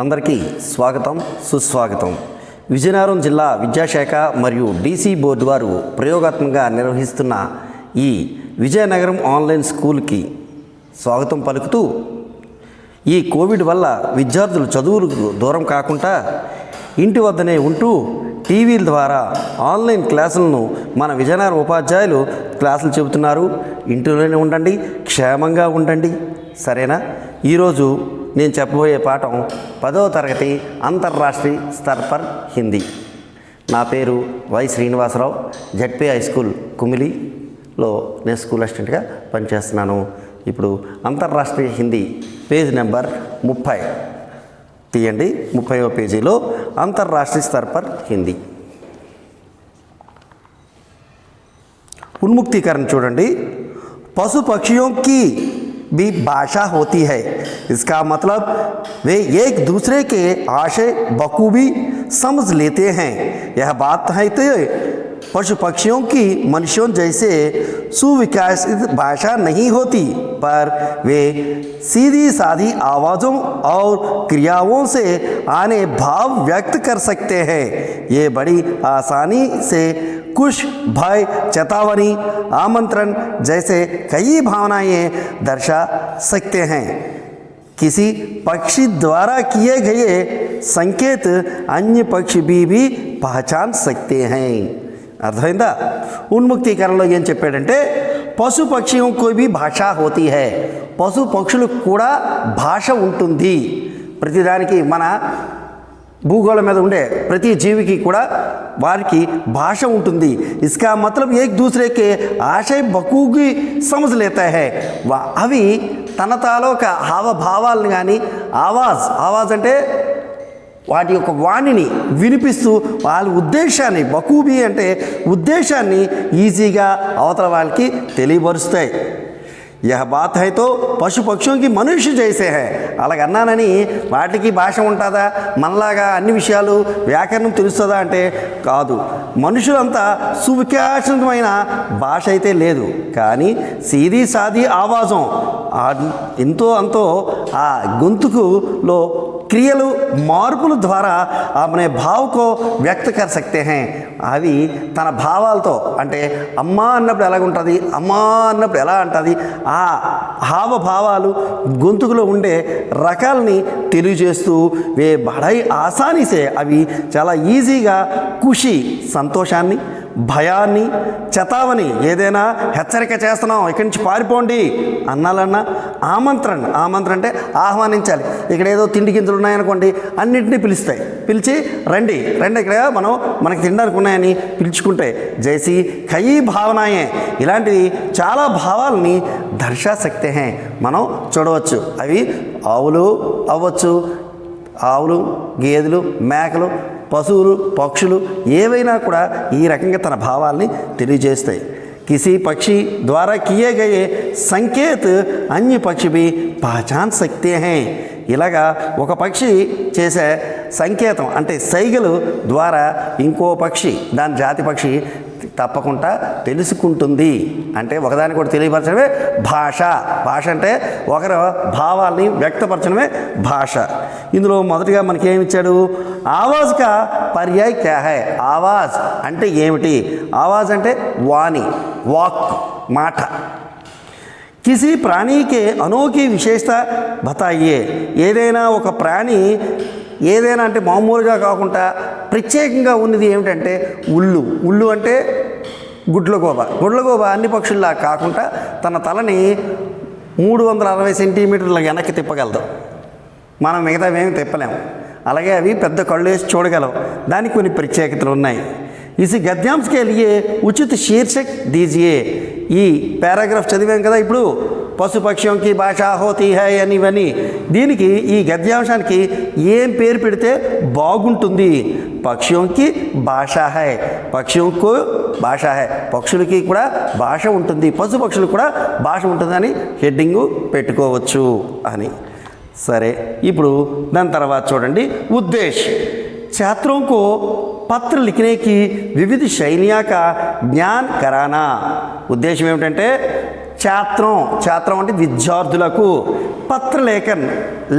అందరికీ స్వాగతం సుస్వాగతం. విజయనగరం జిల్లా విద్యాశాఖ మరియు డీసీ బోర్డు వారు ప్రయోగాత్మకంగా నిర్వహిస్తున్న ఈ విజయనగరం ఆన్లైన్ స్కూల్కి స్వాగతం పలుకుతూ, ఈ కోవిడ్ వల్ల విద్యార్థులు చదువులకు దూరం కాకుండా ఇంటి వద్దనే ఉంటూ టీవీల ద్వారా ఆన్లైన్ క్లాసులను మన విజయనగరం ఉపాధ్యాయులు క్లాసులు చెబుతున్నారు. ఇంటిలోనే ఉండండి, క్షేమంగా ఉండండి, సరేనా? ఈరోజు నేను చెప్పబోయే పాఠం 10వ తరగతి అంతర్రాష్ట్రీయ స్తర్ పర్ హిందీ. నా పేరు Y Srinivasarao. ZP high school కుమిలిలో నేను స్కూల్ అసిస్టెంట్గా పనిచేస్తున్నాను. ఇప్పుడు అంతర్రాష్ట్రీయ హిందీ పేజ్ నెంబర్ 30 తీయండి. 30వ పేజీలో अंतर्राष्ट्रीय स्तर पर हिंदी उन्मुक्तीकरण चूडंडी. पशु पक्षियों की भी भाषा होती है. इसका मतलब वे एक दूसरे के आशय बखूबी समझ लेते हैं. यह बात है तो पशु पक्षियों की मनुष्यों जैसे सुविकसित भाषा नहीं होती, पर वे सीधी सादी आवाज़ों और क्रियाओं से आने भाव व्यक्त कर सकते हैं. ये बड़ी आसानी से खुश, भय, चेतावनी, आमंत्रण जैसे कई भावनाएं दर्शा सकते हैं. किसी पक्षी द्वारा किए गए संकेत अन्य पक्षी भी पहचान सकते हैं. అర్థమైందా? ఉన్ముక్తీకరణలో ఏం చెప్పాడంటే, పశు పక్షికి भी భాష होती है. పశు పక్షులకు కూడా భాష ఉంటుంది. ప్రతిదానికి మన భూగోళం మీద ఉండే ప్రతి జీవికి కూడా వారికి భాష ఉంటుంది. इसका मतलब एक दूसरे के आशय बखूबी समझ लेता है. అవి తన తాలూకా హావభావాలను కానీ ఆవాజ్ అంటే వాటి యొక్క వాణిని వినిపిస్తూ వాళ్ళ ఉద్దేశాన్ని, బఖూబీ అంటే ఉద్దేశాన్ని ఈజీగా అవతల వాళ్ళకి తెలియపరుస్తాయి. యహ బాత్ హై తో పశు పక్షుకి మనుష్య జైసే హై. అలాగన్నానని వాటికి భాష ఉంటుందా, మనలాగా అన్ని విషయాలు వ్యాకరణం తెలుస్తుందా అంటే కాదు. మనుషులంతా సువికాసమైన భాష అయితే లేదు, కానీ సీదీ సాది ఆవాజం ఎంతో అంతో ఆ గొంతుకులో క్రియలు మార్పుల ద్వారా अपने भाव को व्यक्त कर सकते हैं. అవి తన భావాలతో, అంటే అమ్మా అన్నప్పుడు ఎలాగుంటుంది, అమ్మా అన్నప్పుడు ఎలా అంటుంది, ఆ హావభావాలు గొంతుకులో ఉండే రకాలని తెలియజేస్తూ వే బడై ఆసానిసే అవి చాలా ఈజీగా ఖుషి సంతోషాన్ని, భయాన్ని, చతావని ఏదైనా హెచ్చరిక చేస్తున్నాం ఇక్కడి నుంచి పారిపోండి అన్నాలన్నా, ఆమంత్రణ అంటే ఆహ్వానించాలి. ఇక్కడ ఏదో తిండి గింజలు ఉన్నాయనుకోండి, అన్నింటినీ పిలుస్తాయి. పిలిచి రండి ఇక్కడ మనకి తినడానికి ఉన్నాయని పిలుచుకుంటే జైసి కయి భావనాయే ఇలాంటివి చాలా భావాలని దర్శా సక్తే హై. మనం చూడవచ్చు. అవి ఆవులు అవ్వచ్చు, ఆవులు, గేదెలు, మేకలు, పశువులు, పక్షులు ఏవైనా కూడా ఈ రకంగా తన భావాల్ని తెలియజేస్తాయి. किसी पक्षी द्वारा किए गए संकेत अन्य पक्षी भी पहचान सकते हैं. ఇలాగా ఒక పక్షి చేసే సంకేతం అంటే సైగలు ద్వారా ఇంకో పక్షి, దాని జాతి పక్షి తప్పకుండా తెలుసుకుంటుంది. అంటే ఒకదానికి కూడా తెలియపరచడమే భాష. భాష అంటే ఒకరి భావాల్ని వ్యక్తపరచడమే భాష. ఇందులో మొదటిగా మనకి ఏమి ఇచ్చాడు, ఆవాజ్ కా పర్యాయ క్యా హై. ఆవాజ్ అంటే ఏమిటి? ఆవాజ్ అంటే వాణి, వాక్, మాట. కిసి ప్రాణికే అనోఖీ విశేషత బతాయే. ఏదైనా ఒక ప్రాణి, ఏదైనా అంటే మామూలుగా కాకుండా ప్రత్యేకంగా ఉన్నది ఏమిటంటే ఉల్లు అంటే గుడ్లగోబ అన్ని పక్షుల్లా కాకుండా తన తలని 360 సెంటీమీటర్ల వెనక్కి తిప్పగలదు. మనం మిగతావేమి తిప్పలేము. అలాగే అవి పెద్ద కళ్ళు వేసి చూడగలవు. దానికి కొన్ని ప్రత్యేకతలు ఉన్నాయి. ఇసి గద్యాంశ के लिए उचित शीर्षक दीजिए. ఈ పారాగ్రాఫ్ చదివాం కదా ఇప్పుడు, పశు పక్షికి భాష హోతీ హై అని ఇవన్నీ. దీనికి ఈ గద్యాంశానికి ఏం పేరు పెడితే బాగుంటుంది? పక్షికి భాష హై, పక్షికి భాష హై, పక్షులకి కూడా భాష ఉంటుంది, పశు పక్షులకు కూడా భాష ఉంటుందని హెడ్డింగు పెట్టుకోవచ్చు అని. సరే, ఇప్పుడు దాని తర్వాత చూడండి. ఉద్దేశ్ छात्रों को పత్ర लिखने की विविध शैलियाँ का ज्ञान कराना. ఉద్దేశం ఏమిటంటే ఛాత్రం అంటే విద్యార్థులకు పత్రలేఖన్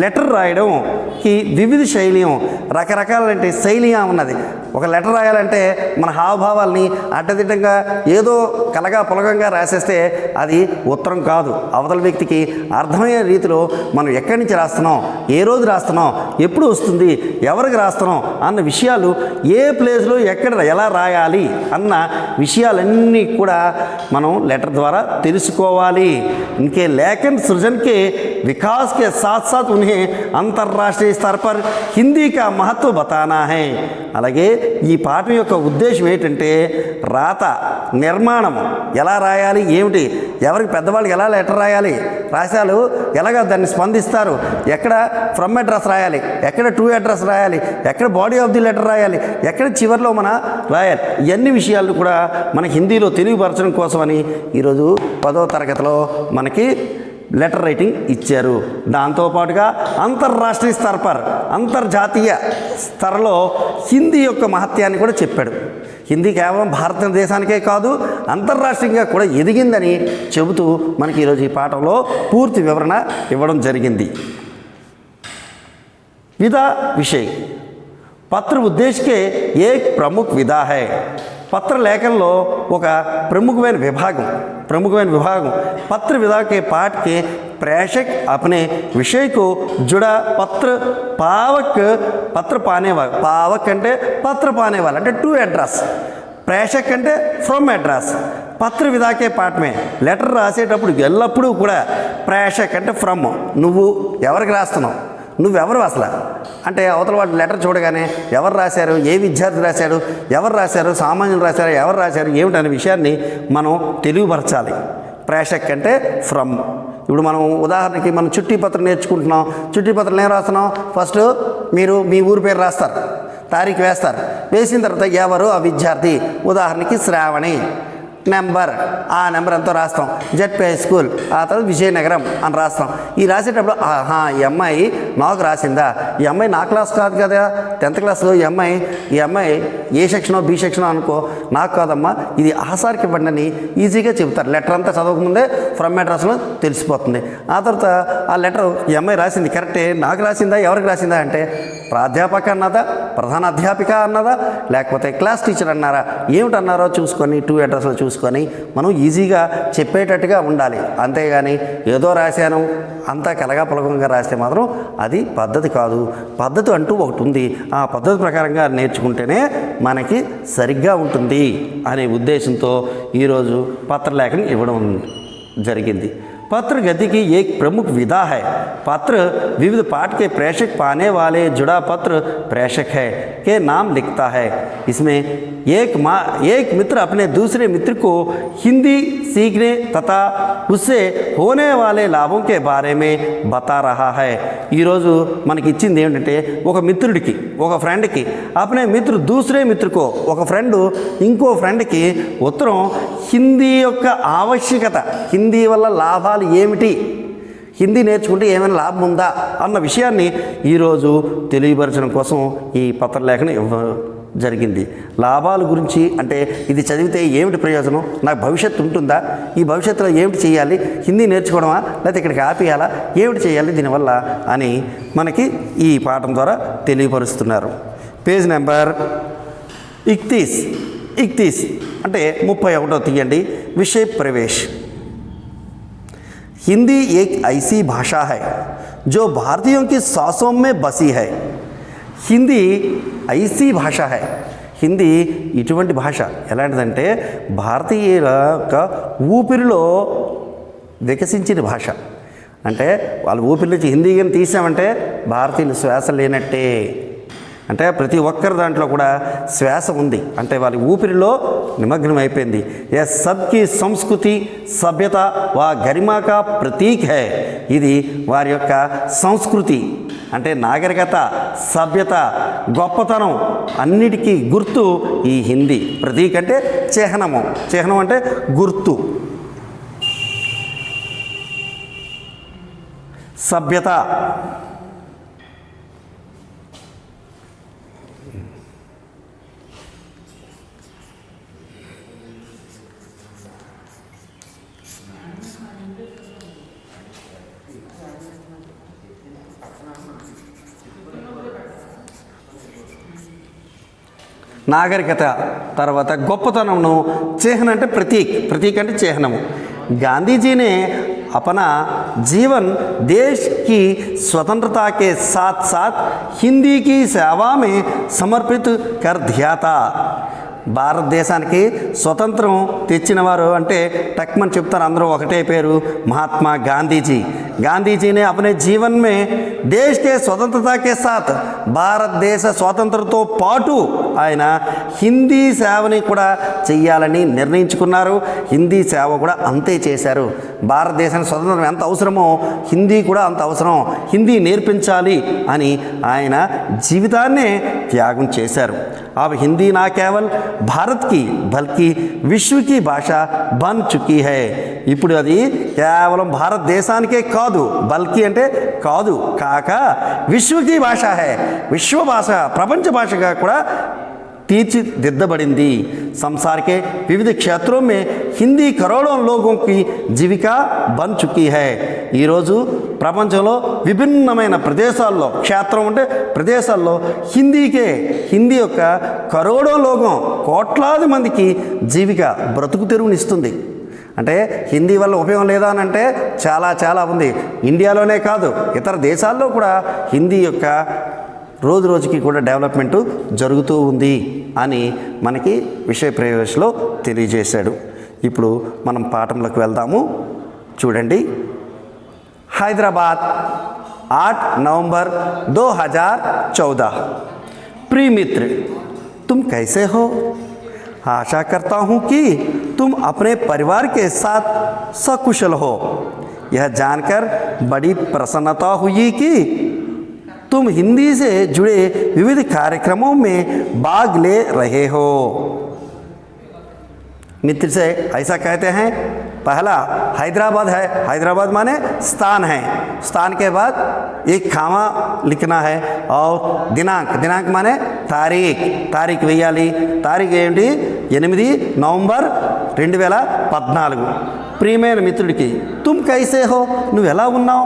లెటర్ రాయడంకి వివిధ శైలియం రకరకాలంటే శైలిగా ఉన్నది. ఒక లెటర్ రాయాలంటే మన హావభావాల్ని అడ్డదిడ్డంగా ఏదో కలగా పొలగంగా రాసేస్తే అది ఉత్తరం కాదు. అవతల వ్యక్తికి అర్థమయ్యే రీతిలో మనం ఎక్కడి నుంచి రాస్తున్నాం, ఏ రోజు రాస్తున్నాం, ఎప్పుడు వస్తుంది, ఎవరికి రాస్తున్నాం అన్న విషయాలు, ఏ ప్లేస్లో ఎక్కడ ఎలా రాయాలి అన్న విషయాలన్నీ కూడా మనం లెటర్ ద్వారా తెలుసుకోవాలి. इनके लेखन सृजन के विकास के साथ साथ उन्हें अंतर्राष्ट्रीय स्तर पर हिंदी का महत्व बताना है. అలాగే ఈ పాఠం యొక్క ఉద్దేశం ఏంటంటే రాత నిర్మాణం ఎలా రాయాలి, ఏమిటి, ఎవరికి పెద్దవాళ్ళకి ఎలా లెటర్ రాయాలి, రాశాలు ఎలాగ దాన్ని స్పందిస్తారు, ఎక్కడ ఫ్రమ్ అడ్రస్ రాయాలి, ఎక్కడ టు అడ్రస్ రాయాలి, ఎక్కడ బాడీ ఆఫ్ ది లెటర్ రాయాలి, ఎక్కడ చివరిలో మన రాయాలి, ఇవన్నీ విషయాలు కూడా మన హిందీలో తెలియపరచడం కోసమని ఈరోజు 10వ తరగతిలో మనకి లెటర్ రైటింగ్ ఇచ్చారు. దాంతోపాటుగా అంతర్రాష్ట్రీయ స్తరపర్ అంతర్జాతీయ స్థరలో హిందీ యొక్క మహత్యాన్ని కూడా చెప్పాడు. హిందీ కేవలం భారతదేశానికే కాదు అంతర్రాష్ట్రీయంగా కూడా ఎదిగిందని చెబుతూ మనకి ఈరోజు ఈ పాఠంలో పూర్తి వివరణ ఇవ్వడం జరిగింది. विधा विषय पत्र उद्देश्य के एक प्रमुख विधा है. पत्र लेखनలో ఒక ప్రముఖమైన విభాగం पत्र विधा के पाठ के प्रेषक अपने विषय को जुड़ा पत्र पाने वाला, पावक అంటే पत्र पाने वाला అంటే टू एड्रेस, ప్రేషక్ అంటే ఫ్రమ్ అడ్రస్. పత్ర విధాకే పాఠమే లెటర్ రాసేటప్పుడు ఎల్లప్పుడూ కూడా ప్రేషక్ అంటే ఫ్రమ్, నువ్వు ఎవరికి రాస్తున్నావు, నువ్వెవరు అసలు అంటే అవతల వాడు లెటర్ చూడగానే ఎవరు రాశారు, ఏ విద్యార్థి రాశాడు, ఎవరు రాశారు, సామాన్యులు రాశారు, ఎవరు రాశారు ఏమిటనే విషయాన్ని మనం తెలియపరచాలి. ప్రేషక్ అంటే ఫ్రమ్. ఇప్పుడు మనం ఉదాహరణకి మనం చుట్టి పత్రం నేర్చుకుంటున్నాం. చుట్టి పత్రం ఏం రాస్తున్నాం, ఫస్ట్ మీరు మీ ఊరి పేరు రాస్తారు, తారీఖు వేస్తారు, వేసిన తర్వాత ఎవరు ఆ విద్యార్థి, ఉదాహరణకి శ్రావణి, నెంబర్, ఆ నెంబర్ ఎంతో రాస్తాం, జెడ్పీ హై స్కూల్, ఆ తర్వాత విజయనగరం అని రాస్తాం. ఈ రాసేటప్పుడు ఆహా ఈ అమ్మాయి నాకు రాసిందా, ఈ అమ్మాయి నా క్లాస్ కాదు కదా, 10th క్లాస్లో ఈ అమ్మాయి ఏ సెక్షనో బి సెక్షనో అనుకో, నాకు కాదమ్మా ఇది ఆసారికి ఇవ్వండి అని ఈజీగా చెబుతారు. లెటర్ అంతా చదవకముందే ఫ్రమ్ అడ్రస్లో తెలిసిపోతుంది. ఆ తర్వాత ఆ లెటర్ ఈ అమ్మాయి రాసింది కరెక్టే, నాకు రాసిందా, ఎవరికి రాసిందా అంటే ప్రాధ్యాపక అన్నదా, ప్రధాన అధ్యాపిక అన్నదా, లేకపోతే క్లాస్ టీచర్ అన్నారా, ఏమిటన్నారో చూసుకొని టూ అడ్రస్లో చూసుకొని మనం ఈజీగా చెప్పేటట్టుగా ఉండాలి. అంతేగాని ఏదో రాశాను అంతా కలగా పొలగంగా రాస్తే మాత్రం అది పద్ధతి కాదు. పద్ధతి అంటూ ఒకటి ఉంది, ఆ పద్ధతి ప్రకారంగా నేర్చుకుంటేనే మనకి సరిగ్గా ఉంటుంది అనే ఉద్దేశంతో ఈరోజు పత్రలేఖనం ఇవ్వడం జరిగింది. पत्र गति की एक प्रमुख विधा है. पत्र विविध पाठ के प्रेषक पाने वाले जुड़ा पत्र प्रेषक है के नाम लिखता है. इसमें एक मित्र अपने दूसरे मित्र को हिंदी सीखने तथा उससे होने वाले लाभों के बारे में बता रहा है. ఈరోజు మనకి ఇచ్చింది ఏంటంటే ఒక మిత్రుడికి, ఒక ఫ్రెండ్కి, అప్నే మిత్రు దూసరే మిత్రుకో, ఒక ఫ్రెండ్ ఇంకో ఫ్రెండ్కి ఉత్తరం హిందీ యొక్క ఆవశ్యకత, హిందీ వల్ల లాభాలు ఏమిటి, హిందీ నేర్చుకుంటే ఏమైనా లాభం ఉందా అన్న విషయాన్ని ఈరోజు తెలియపరచడం కోసం ఈ పత్రలేఖనం జరిగింది. లాభాల గురించి అంటే ఇది చదివితే ఏమిటి ప్రయోజనం, నాకు భవిష్యత్తు ఉంటుందా, ఈ భవిష్యత్తులో ఏమిటి చేయాలి, హిందీ నేర్చుకోవడమా లేకపోతే ఇక్కడికి ఆపేయాలా, ఏమిటి చేయాలి దీనివల్ల అని మనకి ఈ పాఠం ద్వారా తెలియపరుస్తున్నారు. పేజ్ నెంబర్ 31 అంటే 31 తీయండి. విషయ ప్రవేశ్. हिंदी एक ऐसी भाषा है जो भारतीयों की सांसों में बसी है. హిందీ ఐసీ భాష హై. హిందీ ఇటువంటి భాష ఎలాంటిదంటే భారతీయుల యొక్క ఊపిరిలో వికసించిన భాష. అంటే వాళ్ళ ఊపిరి నుంచి హిందీ కానీ తీసామంటే భారతీయులు శ్వాస లేనట్టే. అంటే ప్రతి ఒక్కరి దాంట్లో కూడా శ్వాస ఉంది, అంటే వాళ్ళ ఊపిరిలో నిమగ్నం అయిపోయింది. ఏ సబ్కి సంస్కృతి సభ్యత వా గరిమాకా ప్రతీక్ హై. ఇది వారి యొక్క సంస్కృతి అంటే నాగరికత, సభ్యత, గొప్పతనం అన్నిటికీ గుర్తు ఈ హిందీ. ప్రతీక్ అంటే చిహ్నము, చిహ్నం అంటే గుర్తు. సభ్యత నాగరికత, తర్వాత గొప్పతనమును, చిహ్న అంటే प्रतीक అంటే చిహ్నము। गांधी जी ने अपना जीवन देश की स्वतंत्रता के साथ साथ हिंदी की सेवा में समर्पित कर दिया था। భారతదేశానికి స్వతంత్రం తెచ్చినవారు అంటే టక్మన్ చెప్తారు అందరూ ఒకటే పేరు, महात्मा गांधी जी। गांधी जी ने अपने जीवन में देश के स्वतंत्रता के साथ భారతదేశ స్వాతంత్రంతో పాటు ఆయన హిందీ సేవని కూడా చేయాలని నిర్ణయించుకున్నారు। హిందీ సేవ కూడా అంతే చేశారు। భారతదేశానికి స్వతంత్రం ఎంత అవసరమో హిందీ కూడా అంత అవసరం, హిందీ నేర్పించాలి అని ఆయన జీవితాన్నే త్యాగం చేశారు। अब हिंदी ना केवल भारत की बल्कि विश्व की भाषा बन चुकी है। ఇప్పుడు అది కేవలం భారతదేశానికే కాదు, బల్కి అంటే కాదు కాక విశ్వకి భాష హై, విశ్వ భాష, ప్రపంచ భాషగా కూడా తీర్చిదిద్దబడింది। संसार के विविध क्षेत्रों में हिंदी करोड़ों लोगों की जीविका बन चुकी है। ఈరోజు ప్రపంచంలో విభిన్నమైన ప్రదేశాల్లో, క్షేత్రం అంటే ప్రదేశాల్లో హిందీ యొక్క కరోడో లోగం, కోట్లాది మందికి జీవిక, బ్రతుకు తెరువునిస్తుంది। అంటే హిందీ వల్ల ఉపయోగం లేదా అని అంటే చాలా ఉంది। ఇండియాలోనే కాదు ఇతర దేశాల్లో కూడా హిందీ యొక్క రోజు రోజుకి కూడా డెవలప్మెంట్ జరుగుతూ ఉంది అని మనకి విషయ ప్రవేశంలో తెలియజేశాడు। ఇప్పుడు మనం పాఠంలోకి వెళ్దాము। చూడండి, हैदराबाद 8 नवंबर 2014। प्रिय मित्र, तुम कैसे हो? आशा करता हूँ कि तुम अपने परिवार के साथ सकुशल हो। यह जानकर बड़ी प्रसन्नता हुई कि तुम हिंदी से जुड़े विविध कार्यक्रमों में भाग ले रहे हो। मित्र से ऐसा कहते हैं, पहला हैदराबाद है, हैदराबाद माने स्थान है, स्थान के बाद एक खामा लिखना है और दिनांक माने तारीख वेयाली, तारीख ఏంటి 8 నవంబర్ 2014। ప్రియమైన మిత్రుడికి तुम कैसे हो, నువ్వు ఎలా ఉన్నావు?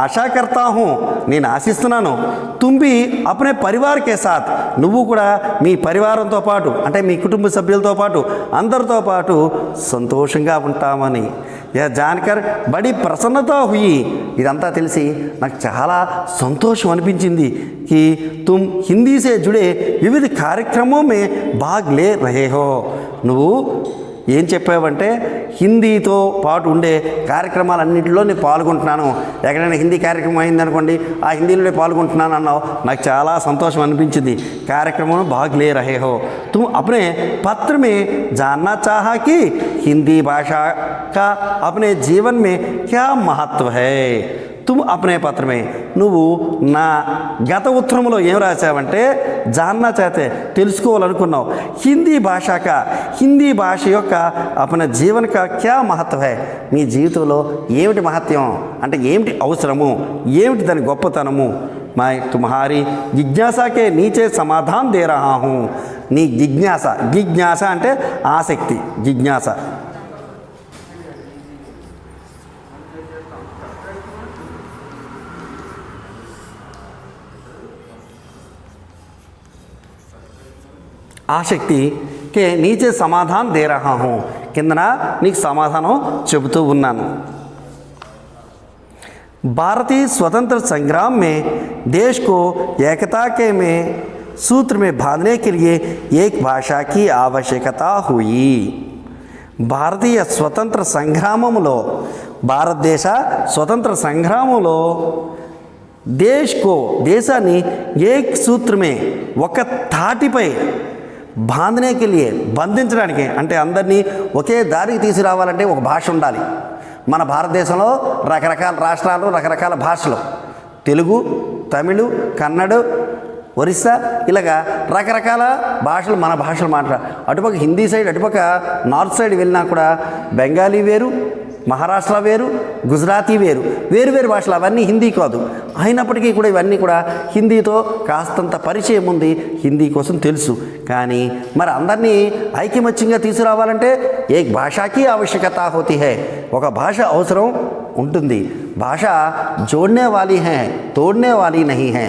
ఆశా करता हूँ, నేను ఆశిస్తున్నాను, तुम भी अपने परिवार के साथ, నువ్వు కూడా మీ పరివారంతో పాటు అంటే మీ కుటుంబ సభ్యులతో పాటు అందరితో పాటు సంతోషంగా ఉంటామని। यह जानकर बड़ी प्रसन्नता हुई, ఇదంతా తెలిసి నాకు చాలా సంతోషం అనిపించింది कि तुम हिंदी से जुड़े विविध कार्यक्रमों में भाग ले रहे हो। నువ్వు ఏం చెప్పావంటే హిందీతో పాటు ఉండే కార్యక్రమాలన్నింటిలో నేను పాల్గొంటున్నాను, ఎక్కడైనా హిందీ కార్యక్రమం అయిందనుకోండి ఆ హిందీలోనే పాల్గొంటున్నాను అన్నావు, నాకు చాలా సంతోషం అనిపించింది। కార్యక్రమం भाग ले रहे हो। तुम अपने पत्र में जानना चाहा कि हिंदी भाषा का अपने जीवन में क्या महत्व है। तुम अपने पत्र में, నువ్వు నా గత ఉత్తరంలో ఏం రాశావంటే జాన్నా చాతే, తెలుసుకోవాలనుకున్నావు, హిందీ భాష యొక్క అపన జీవన కా క్యా మహత్వ హై, మీ జీవితంలో ఏమిటి మహత్యం అంటే ఏమిటి అవసరము, ఏమిటి దాని గొప్పతనము। मैं तुम्हारी जिज्ञासा के नीचे समाधान दे रहा हूँ। నీ జిజ్ఞాస అంటే ఆసక్తి, జిజ్ఞాస। ఆసక్తి కే నీచే సమాధానం దే రహా హూ, కిందన నీకు సమాధానం చెబుతూ ఉన్నాను। भारतीय स्वतंत्र संग्राम में देश को एकता के में सूत्र में बांधने के लिए एक भाषा की आवश्यकता हुई। భారతీయ స్వతంత్ర సంగ్రామంలో, భారతదేశ స్వతంత్ర సంగ్రామంలో దేశాన్ని ఏక్ సూత్రమే, ఒక తాటిపై బాంధనేకి లియే, బంధించడానికి అంటే అందరినీ ఒకే దారికి తీసుకురావాలంటే ఒక భాష ఉండాలి। మన భారతదేశంలో రకరకాల రాష్ట్రాలు, రకరకాల భాషలు, తెలుగు, తమిళ, కన్నడ, ఒరిస్సా ఇలాగా రకరకాల భాషలు మన భాషలు అటుపక్క హిందీ సైడ్, అటుపక్క నార్త్ సైడ్ వెళ్ళినా కూడా బెంగాలీ వేరు, మహారాష్ట్ర వేరు, గుజరాతీ వేరు భాషలు, అవన్నీ హిందీ కాదు। అయినప్పటికీ కూడా ఇవన్నీ కూడా హిందీతో కాస్తంత పరిచయం ఉంది, హిందీ కోసం తెలుసు। కానీ మరి అందరినీ ఐకమత్యంగా తీసుకురావాలంటే ఏక్ భాషకి ఆవశ్యకత హోతీ హై, ఒక భాష అవసరం ఉంటుంది। భాష జోడ్నే వాలీ హై, తోడ్నే వాలీ నహీ హై।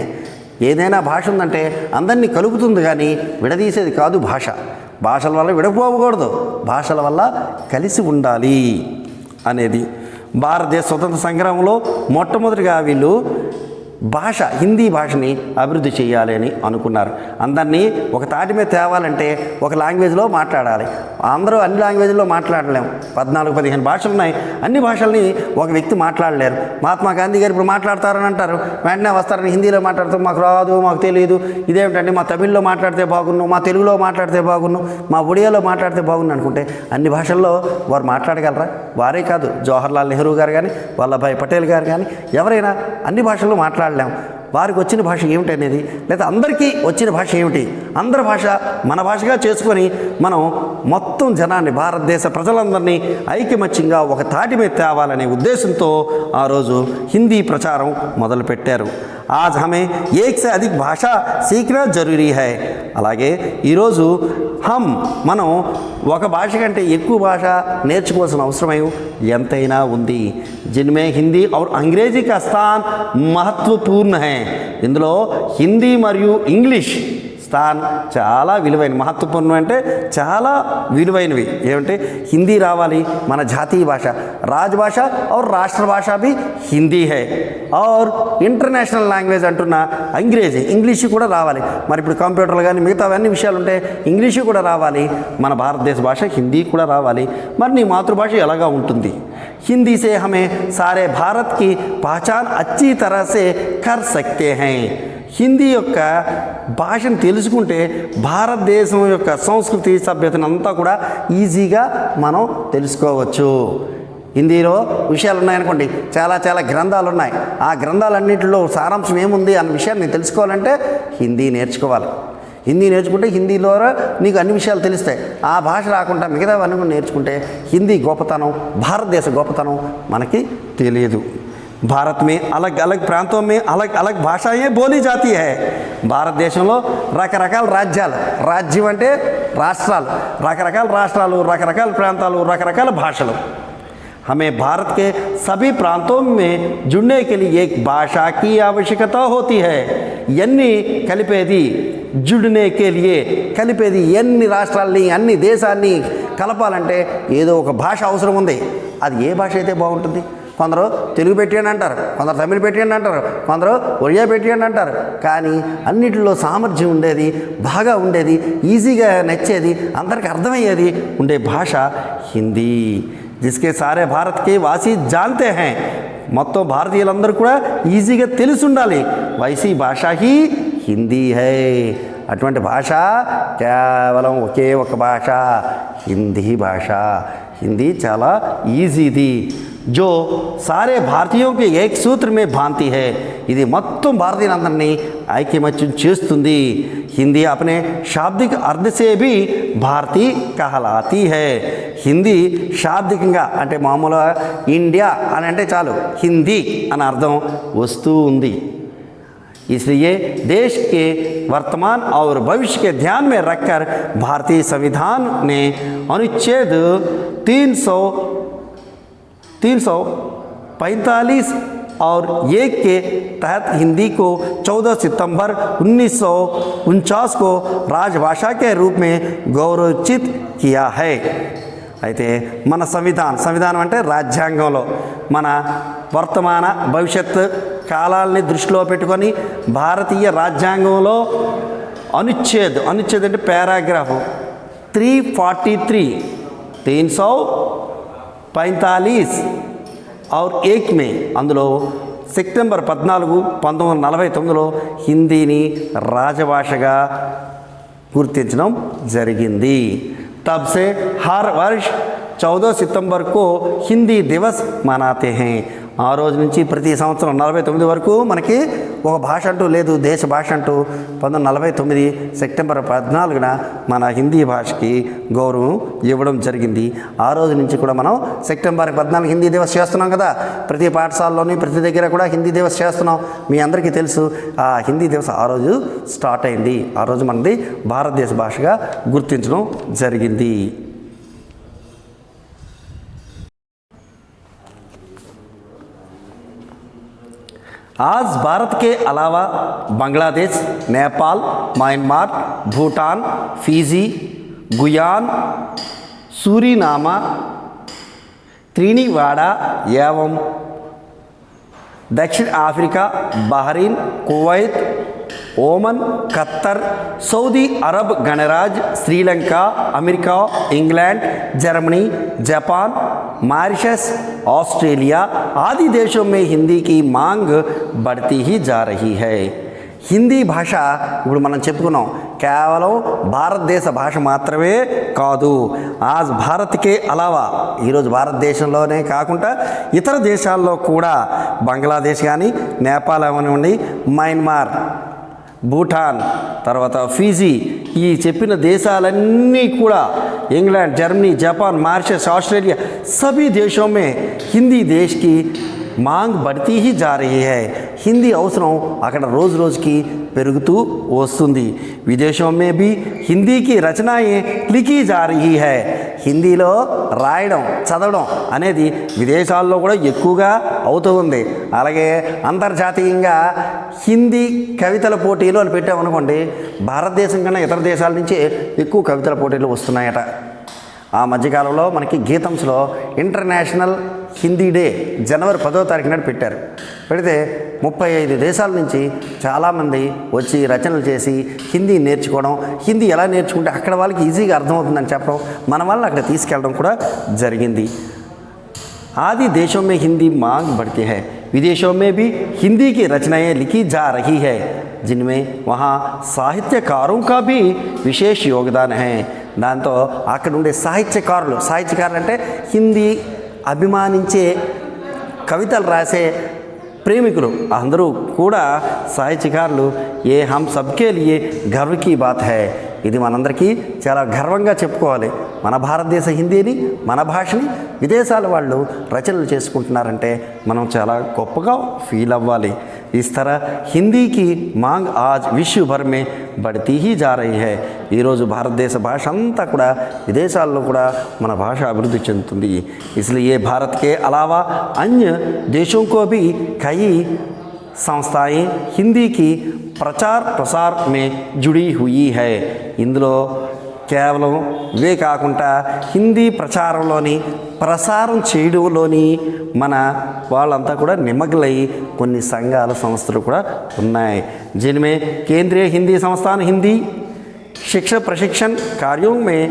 ఏదైనా భాష ఉందంటే అందరినీ కలుపుతుంది కానీ విడదీసేది కాదు భాష. భాషల వల్ల విడపోకూడదు, భాషల వల్ల కలిసి ఉండాలి అనేది. భారతదేశ స్వతంత్ర సంగ్రామంలో మొట్టమొదటిగా వీళ్ళు భాష హిందీ భాషని అభివృద్ధి చేయాలి అని అనుకున్నారు. అందరినీ ఒక తాటి మీద తేవాలంటే ఒక లాంగ్వేజ్లో మాట్లాడాలి. అందరూ అన్ని లాంగ్వేజ్లో మాట్లాడలేము. 14-15 భాషలు ఉన్నాయి. అన్ని భాషల్ని ఒక వ్యక్తి మాట్లాడలేరు. మహాత్మా గాంధీ గారు ఇప్పుడు మాట్లాడతారని అంటారు, వెంటనే వస్తారని హిందీలో మాట్లాడుతూ మాకు రాదు, మాకు తెలియదు, ఇదేమిటంటే మా తమిళ్లో మాట్లాడితే బాగున్ను, మా తెలుగులో మాట్లాడితే బాగున్ను, మా ఒడియాలో మాట్లాడితే బాగున్ను అనుకుంటే అన్ని భాషల్లో వారు మాట్లాడగలరా? వారే కాదు, జవహర్లాల్ నెహ్రూ గారు కానీ, వల్లభాయ్ పటేల్ గారు కానీ ఎవరైనా అన్ని భాషల్లో మాట్లాడలేం. వారికి వచ్చిన భాష ఏమిటి అనేది, లేదా అందరికీ వచ్చిన భాష ఏమిటి, అందరి భాష మన భాషగా చేసుకొని మనం మొత్తం జనాన్ని, భారతదేశ ప్రజలందరినీ ఐకమత్యంగా ఒక తాటి మీద తేవాలనే ఉద్దేశంతో ఆ రోజు హిందీ ప్రచారం మొదలుపెట్టారు. आज हमें एक से अधिक भाषा सीखना जरूरी है. అలాగే ఈరోజు మనం ఒక భాష కంటే ఎక్కువ భాష నేర్చుకోవాల్సిన అవసరం ఎంతైనా ఉంది. जिनमें हिंदी और अंग्रेजी का स्थान महत्वपूर्ण है. ఇందులో హిందీ మరియు ఇంగ్లీష్ స్థాన్ చాలా విలువైన, మహత్వపూర్ణం అంటే చాలా విలువైనవి. ఏమంటే హిందీ రావాలి, మన జాతీయ భాష, రాజభాష और రాష్ట్రభాష भी హిందీ है. और ఇంటర్నేషనల్ లాంగ్వేజ్ అంటున్న అంగ్రేజీ, ఇంగ్లీషు కూడా రావాలి. మరి ఇప్పుడు కంప్యూటర్లు కానీ మిగతా అన్ని విషయాలు ఉంటే ఇంగ్లీషు కూడా రావాలి. మన భారతదేశ భాష హిందీ కూడా రావాలి. మరి నీ మాతృభాష ఎలాగా ఉంటుంది? हिंदी से हमें सारे भारत की पहचान अच्छी तरह से कर सकते हैं. హిందీ యొక్క భాషను తెలుసుకుంటే భారతదేశం యొక్క సంస్కృతి సభ్యతను అంతా కూడా ఈజీగా మనం తెలుసుకోవచ్చు. హిందీలో విషయాలు ఉన్నాయనుకోండి, చాలా గ్రంథాలు ఉన్నాయి. ఆ గ్రంథాలన్నింటిలో సారాంశం ఏముంది అన్న విషయాన్ని తెలుసుకోవాలంటే హిందీ నేర్చుకోవాలి. హిందీ నేర్చుకుంటే హిందీ ద్వారా నీకు అన్ని విషయాలు తెలుస్తాయి. ఆ భాష రాకుండా మిగతావన్నీ నేర్చుకుంటే హిందీ గొప్పతనం, భారతదేశ గొప్పతనం మనకి తెలియదు. भारत में अलग अलग प्रांतों में अलग अलग भाषाएं बोली जाती है. భారతదేశంలో రకరకాల రాజ్యాలు, రాజ్యం అంటే రాష్ట్రాలు, రకరకాల రాష్ట్రాలు, రకరకాల ప్రాంతాలు, రకరకాల భాషలు. हमें भारत के सभी प्रांतों में जुड़ने के लिए एक भाषा की आवश्यकता होती है. ఎన్ని కలిపేది जुड़ने के लिए, కలిపేది ఎన్ని రాష్ట్రాలని అన్ని దేశాన్ని కలపాలంటే ఏదో ఒక భాష అవసరం ఉంది. అది ఏ భాష అయితే బాగుంటుంది? కొందరు తెలుగు పెట్టేయండి అంటారు, కొందరు తమిళ్ పెట్టేయండి అంటారు, కొందరు ఒడియా పెట్టేయండి అంటారు. కానీ అన్నిటిలో సామర్థ్యం ఉండేది, బాగా ఉండేది, ఈజీగా నచ్చేది, అందరికీ అర్థమయ్యేది ఉండే భాష హిందీ. जिसके सारे भारत के वासी जानते हैं. మొత్తం భారతీయులందరూ కూడా ఈజీగా తెలిసి ఉండాలి. వైసీ భాష హీ హిందీ హై. అటువంటి భాష కేవలం ఒకే ఒక భాష, హిందీ భాష. హిందీ చాలా ఈజీది. जो सारे भारतीयों के एक सूत्र में बांधती है. ఇది మొత్తం భారతీయులందరినీ ఐక్యమత్యం చేస్తుంది. హిందీ अपने शाब्दिक अर्थ से भी भारतीय कहलाती है. హిందీ శాబ్దికంగా అంటే మామూలుగా ఇండియా అని అంటే చాలు హిందీ అని అర్థం వస్తూ ఉంది. इसलिए देश के वर्तमान और भविष्य के ध्यान में रखकर भारतीय संविधान ने अनुच्छेद 345 और 1 के तहत हिंदी को 14 सितंबर 1949 को राजभाषा के रूप में गौरवचित किया है. అయితే మన సంవిధానం అంటే రాజ్యాంగంలో మన వర్తమాన భవిష్యత్ కాలాలని దృష్టిలో పెట్టుకొని భారతీయ రాజ్యాంగంలో అనుచ్ఛేద్ అంటే పారాగ్రాఫ్ 345 और 1 में అందులో సెప్టెంబర్ 14, 1949లో హిందీని రాజభాషగా గుర్తించడం జరిగింది. तब से हर वर्ष 14 सितंबर को हिंदी दिवस मनाते हैं. ఆ రోజు నుంచి ప్రతి సంవత్సరం 49 వరకు మనకి ఒక భాష అంటూ లేదు, దేశ భాష అంటూ. 1949 సెప్టెంబర్ 14న మన హిందీ భాషకి గౌరవం ఇవ్వడం జరిగింది. ఆ రోజు నుంచి కూడా మనం సెప్టెంబర్ 14 హిందీ దివస్ చేస్తున్నాం కదా. ప్రతి పాఠశాలలోని ప్రతి దగ్గర కూడా హిందీ దివస్ చేస్తున్నాం. మీ అందరికీ తెలుసు ఆ హిందీ దివస్ ఆ రోజు స్టార్ట్ అయింది. ఆ రోజు మనది భారతదేశ భాషగా గుర్తించడం జరిగింది. आज भारत के अलावा बांग्लादेश, नेपाल, म्यांमार, भूटान, फिजी, गुयान, सूरीनामा, त्रिनिवाड़ा एवं दक्षिण अफ्रीका, बहरीन, कुवैत, ओमन, कतर, सऊदी अरब गणराज्य, Sri Lanka, America, England, Germany, Japan, Mauritius, Australia आदि देशों में हिंदी की मांग बढ़ती ही जा रही है। హిందీ భాష ఇప్పుడు మనం చెప్పుకున్నాం కేవలం భారతదేశ భాష మాత్రమే కాదు. ఆజ్ భారత్కే అలావా ఈరోజు భారతదేశంలోనే కాకుండా ఇతర దేశాల్లో కూడా బంగ్లాదేశ్ కానీ, నేపాల్ అవనివ్వండి, మయన్మార్, భూటాన్, తర్వాత ఫీజీ, ఈ చెప్పిన దేశాలన్నీ కూడా England, Germany, Japan, Mauritius, Australia सभी देशों में हिंदी देश की मांग बढ़ती ही जा रही है. हिंदी అవసరం అక్కడ రోజు రోజుకి పెరుగుతూ వస్తుంది. విదేశం में भी हिंदी की रचनाएं लिखी जा रही है. హిందీలో రాయడం, చదవడం అనేది విదేశాల్లో కూడా ఎక్కువగా అవుతూ ఉంది. అలాగే అంతర్జాతీయంగా హిందీ కవితల పోటీలు అని పెట్టామనుకోండి, భారతదేశం కన్నా ఇతర దేశాల నుంచి ఎక్కువ కవితల పోటీలు వస్తున్నాయట. ఆ మధ్యకాలంలో మనకి గీతంస్లో ఇంటర్నేషనల్ హిందీ డే జనవరి 10వ తారీఖు నాడు పెట్టారు. పెడితే 35 దేశాల నుంచి చాలామంది వచ్చి రచనలు చేసి హిందీ నేర్చుకోవడం, హిందీ ఎలా నేర్చుకుంటే అక్కడ వాళ్ళకి ఈజీగా అర్థమవుతుందని చెప్పడం, మన వాళ్ళని అక్కడ తీసుకెళ్ళడం కూడా జరిగింది. आदि देशों में हिंदी मांग बढ़ती है. विदेशों में भी हिंदी की रचनाएं लिखी जा रही है, जिनमें वहाँ साहित्यकारों का भी विशेष योगदान है. దాంతో అక్కడ ఉండే సాహిత్యకారులు అంటే హిందీ అభిమానించే కవితలు రాసే ప్రేమికులు అందరూ కూడా సాహిత్యకారులు. ఏ హమ్ సబ్కే లియే గర్వ కీ బాత్ హై. ఇది మనందరికీ చాలా గర్వంగా చెప్పుకోవాలి. మన భారతదేశ హిందీని, మన భాషని విదేశాల వాళ్ళు రచనలు చేసుకుంటున్నారంటే మనం చాలా గొప్పగా ఫీల్ అవ్వాలి. इस तरह हिंदी की मांग आज विश्व भर में बढ़ती ही जा रही है. ఈరోజు భారతదేశ భాష అంతా కూడా విదేశాల్లో కూడా మన భాష అభివృద్ధి చెందుతుంది. इसलिए भारत के अलावा अन्य देशों को भी कई संस्थाएं हिंदी की प्रचार प्रसार में जुड़ी हुई है. ఇందులో కేవలం ఇవే కాకుండా హిందీ ప్రసారం చేయడంలోని మన వాళ్ళంతా కూడా నిమగ్నై కొన్ని సంఘాల సంస్థలు కూడా ఉన్నాయి. जिनमें केंद्रीय हिंदी संस्थान हिंदी शिक्षा प्रशिक्षण कार्यों में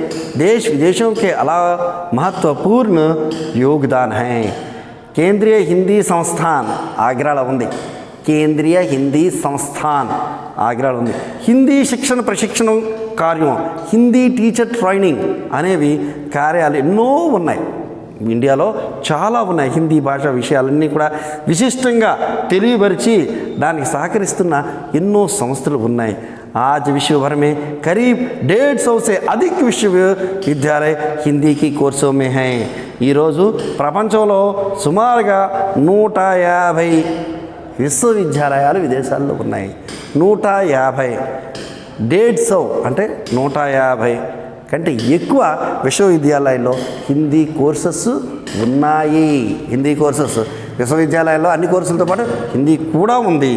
देश विदेशों के अलावा महत्वपूर्ण योगदान है. केंद्रीय हिंदी संस्थान ఆగ్రాలో ఉంది. కేంద్రీయ హిందీ సంస్థాన్ ఆగ్రాలో ఉంది. హిందీ శిక్షణ ప్రశిక్షణ కార్యం, హిందీ టీచర్ ట్రైనింగ్ అనేవి కార్యాలు ఎన్నో ఉన్నాయి. ఇండియాలో చాలా ఉన్నాయి. హిందీ భాష విషయాలన్నీ కూడా విశిష్టంగా తెలియపరిచి దానికి సహకరిస్తున్న ఎన్నో సంస్థలు ఉన్నాయి. आज विश्व भर में करीब 150 से अधिक विश्वविद्यालय हिंदी की कोर्सों में हैं. ఈరోజు ప్రపంచంలో సుమారుగా 150 విశ్వవిద్యాలయాలు విదేశాల్లో ఉన్నాయి. 150, 150 అంటే 150 కంటే ఎక్కువ విశ్వవిద్యాలయాల్లో హిందీ కోర్సెస్ ఉన్నాయి. హిందీ కోర్సెస్ విశ్వవిద్యాలయాల్లో అన్ని కోర్సులతో పాటు హిందీ కూడా ఉంది.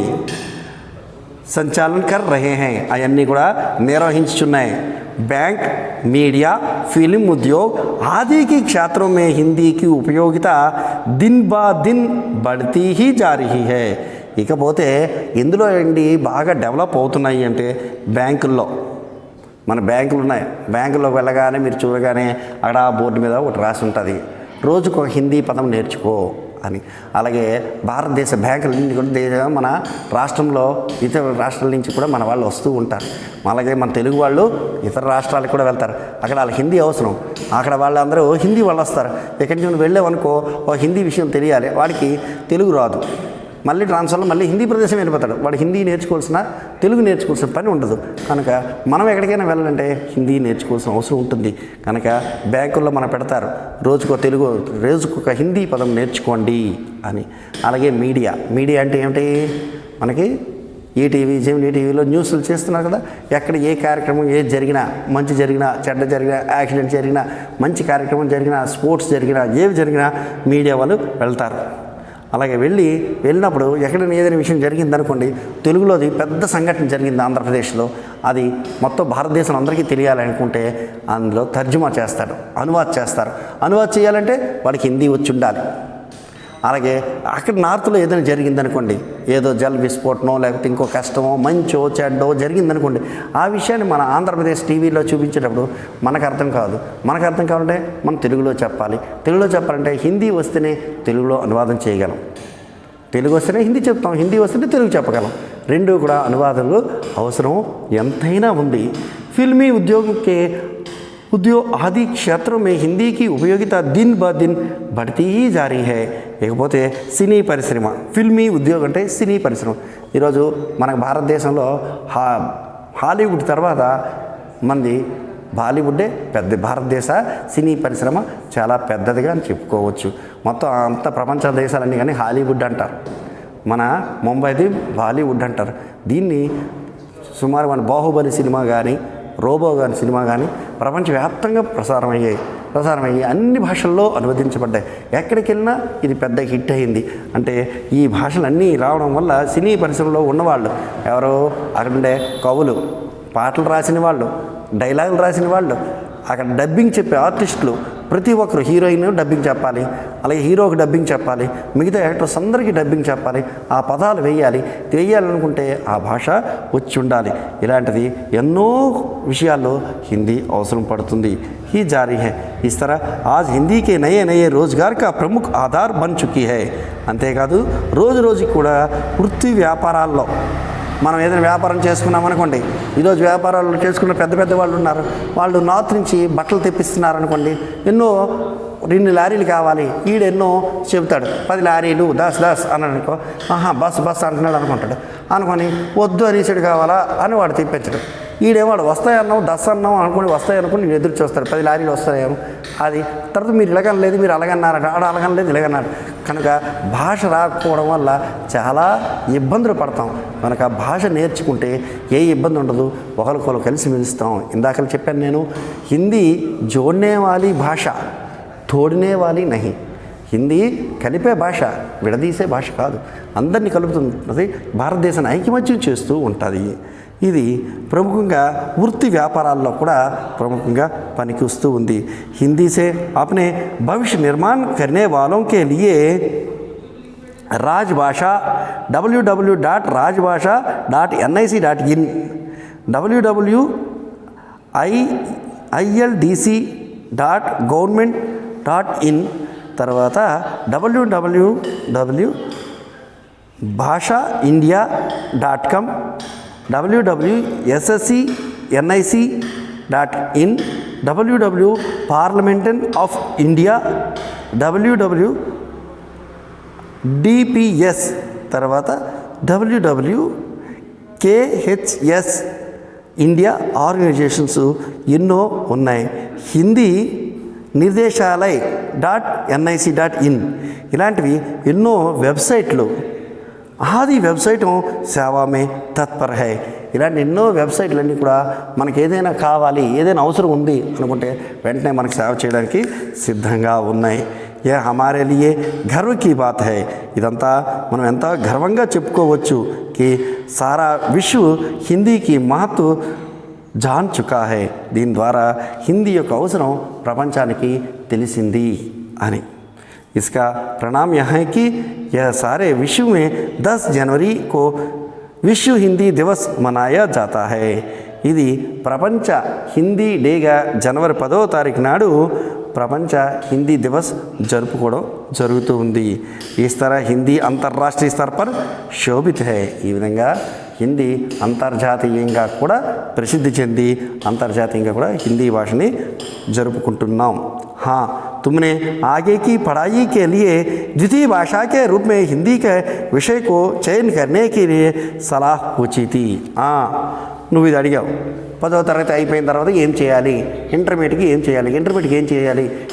संचालन कर रहे हैं, అవన్నీ కూడా నిర్వహించుచున్నాయి. बैंक, मीडिया, फिल्म उद्योग आदि के क्षेत्रों में हिंदी की उपयोगिता दिन ब दिन बढ़ती ही जा रही है. ఇకపోతే ఇందులో ఏంటి బాగా డెవలప్ అవుతున్నాయి అంటే బ్యాంకుల్లో, మన బ్యాంకులు ఉన్నాయి. బ్యాంకులోకి వెళ్ళగానే మీరు చూడగానే అక్కడ బోర్డు మీద ఒకటి రాసి ఉంటుంది, రోజుకు ఒక హిందీ పదం నేర్చుకో అని. అలాగే భారతదేశ బ్యాంకుల నుంచి కూడా మన రాష్ట్రంలో ఇతర రాష్ట్రాల నుంచి కూడా మన వాళ్ళు వస్తూ ఉంటారు. అలాగే మన తెలుగు వాళ్ళు ఇతర రాష్ట్రాలకు కూడా వెళ్తారు. అక్కడ వాళ్ళకి హిందీ అవసరం. అక్కడ వాళ్ళందరూ హిందీ వాళ్ళు వస్తారు. ఎక్కడి నుంచి వెళ్ళామనుకో ఓ హిందీ విషయం తెలియాలి, వాడికి తెలుగు రాదు, మళ్ళీ ట్రాన్స్ఫర్లో మళ్ళీ హిందీ ప్రదేశం వెళ్ళిపోతాడు. వాడు హిందీ నేర్చుకోవాల్సిన, తెలుగు నేర్చుకోవాల్సిన పని ఉండదు. కనుక మనం ఎక్కడికైనా వెళ్ళాలంటే హిందీ నేర్చుకోవాల్సిన అవసరం ఉంటుంది. కనుక బ్యాంకుల్లో మనం పెడతారు, రోజుకొక హిందీ పదం నేర్చుకోండి అని. అలాగే మీడియా అంటే ఏమిటి, మనకి ఈటీవీ, జెమినీ టీవీలో న్యూస్లు చేస్తున్నారు కదా. ఎక్కడ ఏ కార్యక్రమం ఏది జరిగినా, మంచి జరిగినా, చెడ్డ జరిగినా, యాక్సిడెంట్ జరిగినా, మంచి కార్యక్రమం జరిగినా, స్పోర్ట్స్ జరిగినా, ఏవి జరిగినా మీడియా వాళ్ళు వెళ్తారు. అలాగే వెళ్ళినప్పుడు ఎక్కడైనా ఏదైనా విషయం జరిగిందనుకోండి, తెలుగులోది పెద్ద సంఘటన జరిగింది ఆంధ్రప్రదేశ్లో, అది మొత్తం భారతదేశం అందరికీ తెలియాలనుకుంటే అందులో తర్జుమా చేస్తారు, అనువాదం చేస్తారు. అనువాదం చేయాలంటే వాడికి హిందీ వచ్చి ఉండాలి. అలాగే అక్కడ నార్త్లో ఏదైనా జరిగిందనుకోండి, ఏదో జల్ విస్ఫోటనో లేకపోతే ఇంకో కష్టమో మంచో చెడ్డో జరిగిందనుకోండి, ఆ విషయాన్ని మన ఆంధ్రప్రదేశ్ టీవీలో చూపించేటప్పుడు మనకు అర్థం కాదు. మనకు అర్థం కావాలంటే మనం తెలుగులో చెప్పాలి. తెలుగులో చెప్పాలంటే హిందీ వస్తేనే తెలుగులో అనువాదం చేయగలం. తెలుగు వస్తేనే హిందీ చెప్తాం, హిందీ వస్తేనే తెలుగు చెప్పగలం. రెండు కూడా అనువాదాలు అవసరం ఎంతైనా ఉంది. ఫిల్మీ उद्योग आदि क्षेत्रों में हिंदी की उपयोगिता दिन ब दिन बढ़ती ही जा रही है. ఇకపోతే సినీ పరిశ్రమ, ఫిల్మీ ఉద్యోగం అంటే సినీ పరిశ్రమ. ఈరోజు మనకు భారతదేశంలో హాలీవుడ్ తర్వాత మంది బాలీవుడ్డే పెద్ద. భారతదేశ సినీ పరిశ్రమ చాలా పెద్దదిగా అని చెప్పుకోవచ్చు. మొత్తం అంత ప్రపంచ దేశాలన్నీ కానీ హాలీవుడ్ అంటారు, మన ముంబైది బాలీవుడ్ అంటారు. దీన్ని సుమారు మన బాహుబలి సినిమా కానీ రోబో గాని సినిమా కానీ ప్రపంచవ్యాప్తంగా ప్రసారమయ్యాయి అన్ని భాషల్లో అనువదించబడ్డాయి. ఎక్కడికి వెళ్ళినా ఇది పెద్ద హిట్ అయింది. అంటే ఈ భాషలన్నీ రావడం వల్ల సినీ పరిశ్రమలో ఉన్నవాళ్ళు ఎవరో అక్కడుండే కవులు, పాటలు రాసిన వాళ్ళు, డైలాగులు రాసిన వాళ్ళు, అక్కడ డబ్బింగ్ చెప్పే ఆర్టిస్టులు, ప్రతి ఒక్కరు హీరోయిన్ డబ్బింగ్ చెప్పాలి, అలాగే హీరోకి డబ్బింగ్ చెప్పాలి, మిగతా యాక్టర్స్ అందరికీ డబ్బింగ్ చెప్పాలి, ఆ పదాలు వేయాలనుకుంటే ఆ భాష వచ్చి ఉండాలి. ఇలాంటిది ఎన్నో విషయాల్లో హిందీ అవసరం పడుతుంది. ही जारी है. इस तरह आज हिंदी के नए नए रोजगार का प्रमुख आधार बन चुकी है. అంతేకాదు రోజు కూడా వృత్తి వ్యాపారాల్లో మనం ఏదైనా వ్యాపారం చేసుకున్నామనుకోండి, ఈరోజు వ్యాపారాలు చేసుకున్న పెద్ద వాళ్ళు ఉన్నారు, వాళ్ళు నార్త్ నుంచి బట్టలు తెప్పిస్తున్నారు అనుకోండి, ఎన్నో 2 లారీలు కావాలి, ఈడెన్నో చెబుతాడు 10 లారీలు దాస్ అని అనుకో, బస్ అంటున్నాడు అనుకొని వద్దు అనేసాడు కావాలా అని వాడు తెప్పించడు. ఈడేవాడు వస్తాయన్నావు 10 అన్నావు వస్తాయనుకుని నేను ఎదురు చూస్తాడు, 10 లారీలు వస్తాయేమో. అది తర్వాత మీరు ఇలాగనలేదు, మీరు అలాగన్నారట, అలాగనలేదు ఇలాగన్నాడు. కనుక భాష రాకపోవడం వల్ల చాలా ఇబ్బందులు పడతాం. కనుక భాష నేర్చుకుంటే ఏ ఇబ్బంది ఉండదు, ఒకరికొకరు కలిసి మెలుస్తాం. ఇందాక చెప్పాను నేను, హిందీ జోడ్నే వాలి భాష, తోడనే వాలి నహి. హిందీ కలిపే భాష, విడదీసే భాష కాదు, అందరినీ కలుపుతుంది, భారతదేశాన్ని ఐకమత్యం చేస్తూ ఉంటుంది. ఇది ప్రముఖంగా వృత్తి వ్యాపారాల్లో కూడా ప్రముఖంగా పనికి వస్తూ ఉంది. హిందీ से अपने भविष्य निर्माण करने वालों के लिए राजभाषा www.rajbhasha.nic.in www.ildc.government.in తర్వాత www.bhashaindia.com www.sscnic.in www.parliamentofindia www.dps తర్వాత www.khs ఇండియా ఆర్గనైజేషన్స్ ఎన్నో ఉన్నాయి. హిందీ निर्देशालय.nic.in ఇలాంటివి ఎన్నో వెబ్సైట్లు. ఆది వెబ్సైట్ సేవా మే తత్పర హై. ఇలాంటి ఎన్నో వెబ్సైట్లన్నీ కూడా మనకి ఏదైనా కావాలి, ఏదైనా అవసరం ఉంది అనుకుంటే వెంటనే మనకు సేవ చేయడానికి సిద్ధంగా ఉన్నాయి. ఏ హమారే లియే గర్వ కీ బాత్ హై. ఇదంతా మనం ఎంత గర్వంగా చెప్పుకోవచ్చు కి సారా విశ్వ హిందీకి మహత్వ జాన్ చుకా హై. దీని ద్వారా హిందీ యొక్క అవసరం ప్రపంచానికి తెలిసింది అని. इसका परिणाम यह है कि यह सारे विश्व में 10 जनवरी को विश्व हिंदी दिवस मनाया जाता है. ఇది ప్రపంచ హిందీ డేగా జనవరి 10వ తారీఖు నాడు ప్రపంచ హిందీ దివస్ జరుపుకోవడం జరుగుతూ ఉంది. इस तरह हिंदी अंतर्राष्ट्रीय स्तर पर शोभित है. ఈ విధంగా హిందీ అంతర్జాతీయంగా కూడా ప్రసిద్ధి చెంది అంతర్జాతీయంగా కూడా హిందీ భాషని జరుపుకుంటున్నాం. हाँ, तुमने आगे की पढ़ाई के लिए द्वितीय भाषा के रूप में हिंदी के विषय को चयन करने के लिए सलाह पूछी थी. నువ్వు ఇది అడిగావు, 10వ తరగతి అయిపోయిన తర్వాత ఏం చేయాలి, ఇంటర్మీడియట్కి ఏం చేయాలి,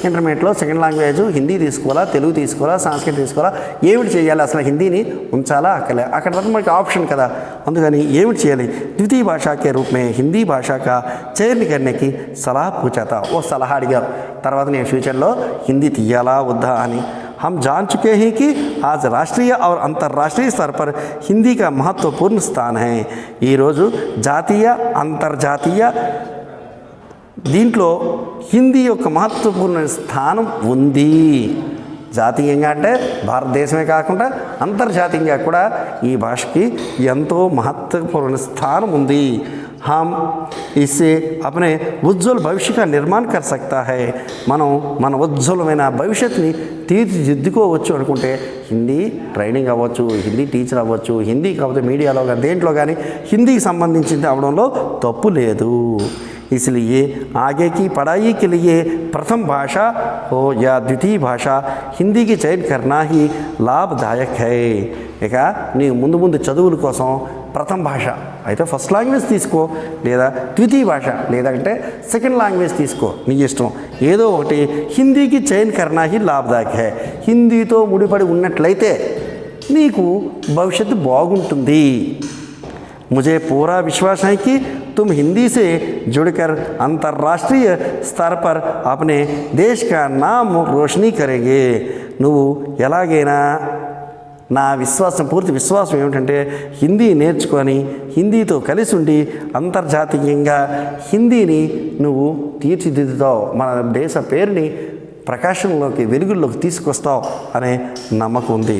ఇంటర్మీడియట్లో సెకండ్ లాంగ్వేజ్ హిందీ తీసుకోవాలా, తెలుగు తీసుకోవాలా, సంస్కృతం తీసుకోవాలా, ఏమిటి చేయాలి, అసలు హిందీని ఉంచాలా అక్కలే, అక్కడ తర్వాత మనకి ఆప్షన్ కదా, అందుకని ఏమిటి చేయాలి, ద్వితీయ భాషాకే రూపమే హిందీ భాషాకా చయన్ కర్నేకి సలహా పూచాతా. ఓ సలహా అడిగావు, తర్వాత నేను ఫ్యూచర్లో హిందీ తీయాలా వద్దా అని. हम जान चुके हैं कि आज राष्ट्रीय और अंतर्राष्ट्रीय स्तर पर हिंदी का महत्वपूर्ण स्थान है ఈ రోజు జాతీయ అంతర్జాతీయ దీంట్లో హిందీ యొక్క మహత్వపూర్ణ స్థానం ఉంది జాతీయంగా అంటే భారతదేశమే కాకుండా అంతర్జాతీయంగా కూడా ఈ భాషకి ఎంతో మహత్వపూర్ణ స్థానం ఉంది हम इससे अपने उज्ज्वल भविष्य का निर्माण कर सकता है మనం మన ఉజ్వలమైన భవిష్యత్తుని తీర్చిదిద్దుకోవచ్చు అనుకుంటే హిందీ ట్రైనింగ్ అవ్వచ్చు హిందీ టీచర్ అవ్వచ్చు హిందీ కాకపోతే మీడియాలో కానీ దేంట్లో కానీ హిందీకి సంబంధించింది అవడంలో తప్పు లేదు इसलिए आगे की पढ़ाई के लिए प्रथम भाषा हो या द्वितीय भाषा हिंदी की चयन करना ही लाभदायक है ఇక నీ ముందు ముందు చదువుల కోసం ప్రథమ భాష అయితే ఫస్ట్ లాంగ్వేజ్ తీసుకో లేదా ద్వితీయ భాష లేదంటే సెకండ్ లాంగ్వేజ్ తీసుకో నీ ఇష్టం ఏదో ఒకటి హిందీకి చయన్ కర్నా హీ లాభదాయక్ హై హిందీతో ముడిపడి ఉన్నట్లయితే నీకు భవిష్యత్తు బాగుంటుంది मुझे पूरा विश्वास है कि तुम हिंदी से जुड़कर अंतर्राष्ट्रीय स्तर पर अपने देश का नाम रोशनी करेंगे నువ్వు ఎలాగైనా నా విశ్వాసం పూర్తి విశ్వాసం ఏమిటంటే హిందీ నేర్చుకొని హిందీతో కలిసి ఉండి అంతర్జాతీయంగా హిందీని నువ్వు తీర్చిదిద్దుతావు మన దేశ పేరుని ప్రకాశంలోకి వెలుగుల్లోకి తీసుకొస్తావు అనే నమ్మకం ఉంది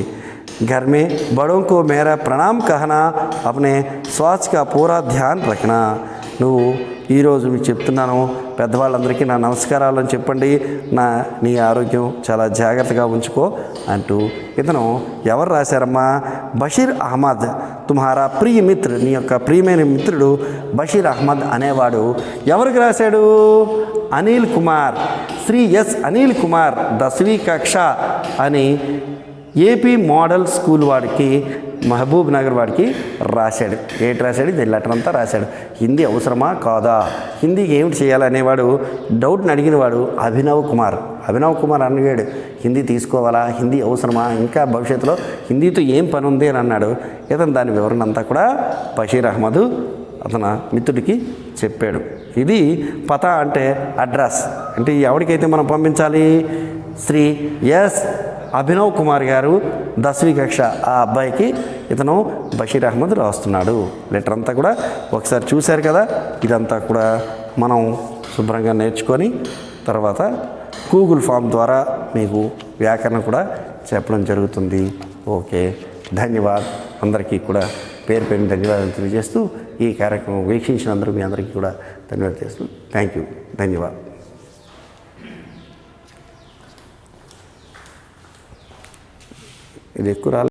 घर में बड़ों को मेरा प्रणाम कहना अपने स्वास्थ्य का पूरा ध्यान रखना నువ్వు ఈరోజు మీకు చెప్తున్నాను పెద్దవాళ్ళందరికీ నా నమస్కారాలు అని చెప్పండి నీ ఆరోగ్యం చాలా జాగ్రత్తగా ఉంచుకో అంటూ ఇతను ఎవరు రాశారమ్మా బషీర్ అహ్మద్ తుమ్హారా ప్రియ మిత్ర నీ యొక్క ప్రియమైన మిత్రుడు బషీర్ అహ్మద్ అనేవాడు ఎవరికి రాశాడు అనిల్ కుమార్ శ్రీ ఎస్ అనిల్ కుమార్ 10वीं కక్ష అని ఏపీ మోడల్ స్కూల్ వాడికి మహబూబ్ నగర్ వాడికి రాశాడు ఏంటి రాశాడు ఇది లెటర్ అంతా రాశాడు హిందీ అవసరమా కాదా హిందీకి ఏమిటి చేయాలనేవాడు డౌట్ని అడిగినవాడు అభినవ్ కుమార్ అడిగాడు హిందీ తీసుకోవాలా హిందీ అవసరమా ఇంకా భవిష్యత్తులో హిందీతో ఏం పని ఉంది అని అన్నాడు ఇతను దాని వివరణ అంతా కూడా బషీర్ అహ్మద్ అతను మిత్రుడికి చెప్పాడు ఇది పతా అంటే అడ్రస్ అంటే ఎవరికైతే మనం పంపించాలి శ్రీ ఎస్ అభినవ్ కుమార్ గారు 10वीं కక్ష ఆ అబ్బాయికి ఇతను బషీర్ అహ్మద్ రాస్తున్నాడు లెటర్ అంతా కూడా ఒకసారి చూశారు కదా ఇదంతా కూడా మనం శుభ్రంగా నేర్చుకొని తర్వాత గూగుల్ ఫామ్ ద్వారా మీకు వ్యాకరణం కూడా చెప్పడం జరుగుతుంది ఓకే ధన్యవాద్ అందరికీ కూడా పేరు పేరు ధన్యవాదాలు తెలియజేస్తూ ఈ కార్యక్రమం వీక్షించినందరూ మీ అందరికీ కూడా ధన్యవాదాలు చేస్తూ థ్యాంక్ యూ ధన్యవాద్ ఇది ఎక్కువ రాలేదు